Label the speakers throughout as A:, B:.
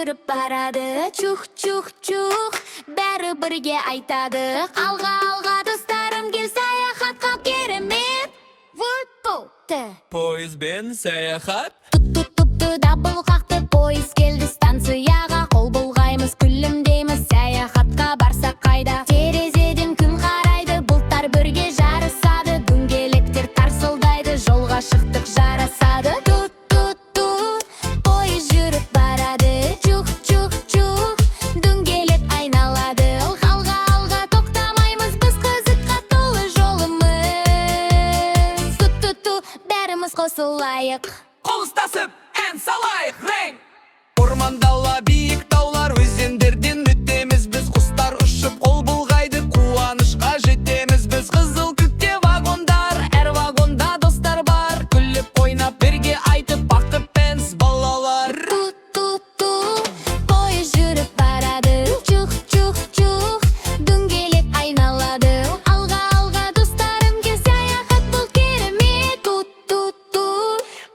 A: жүріп барады. Чух, чух, чух, бәрі бірге айтады. Алға, алға достарым, кел саяхатқа, керемет.
B: Поездбен саяхат.
A: Тұп-тұп-тұпты дабыл қақты, пойыз келді станцияға. Қол бұлғаймыз, күлімдейміз, саяхатқа барсақ қайда. Терезеден күн қарайды, бұлттар бірге жарысады. Дөңгелектер тарсылдайды, жолға шықтық жарасады. Ту-ту-ту, пойыз жүріп барады. Чух-чух-чух, дөңгелек айналады. Алға, алға тоқтамаймыз, біз қызыққа толы жолымыз. Ту-ту-ту, бәріміз қосылайық.
B: Қол ұстасып, ән салайық, рейн! Орман дала, биік таулар, өзендерден өтеміз біз. Құстар ұшып, қол бұлғайды, қуанышқа жетеміз біз. Қызыл күтте вагондар, әр вагонда достар бар. Күліп ойнап, бірге айтып, бақытпен балалар.
A: Ту-ту-ту, пойыз жүріп барады. Чух-чух-чух, дөңгелек айналады. Алға, алға достарым, кел саяхат, бұл керемет. Ту-ту-ту,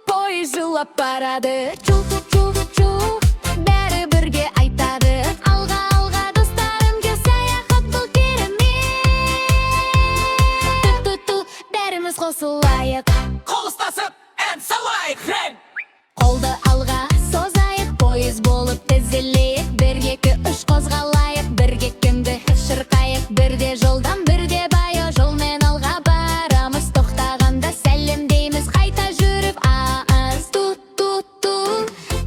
A: пойыз жылап барады. Чух-чух-чух, бәрі бірге айтады. Алға, алға достарым, кел саяхат, бұл керемет. Ту-ту-ту, бәріміз қосылайық.
B: Қол ұстасып, ән салайық, рейн!
A: Қолды алға созайық, пойыз болып тізілейік. Бір, екі, үш қозғалайық, бірге кімді шырқайық. Бірде жолдан, бірде баяу жолмен алға барамыз. Тоқтағанда сәлемдейміз, қайта жүріп аз. Ту-ту-ту,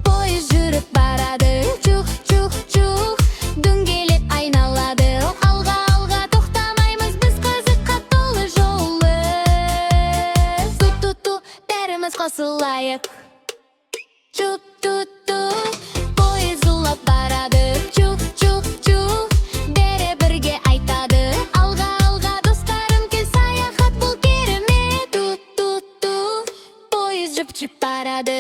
A: пойыз жүріп барады. Чух-чух-чух, дөңгелек айналады. Алға, алға тоқтамаймыз, біз қызыққа толы жолымыз. Ту-ту-ту, бәріміз қосылайық. Чух-чух-чух, пойыз зулап барады. Чух-чух-чух, бәрі бірге айтады. Алға, алға достарым, кел саяхат, бұл керемет. Ту-ту-ту, пойыз жіп-жіп барады.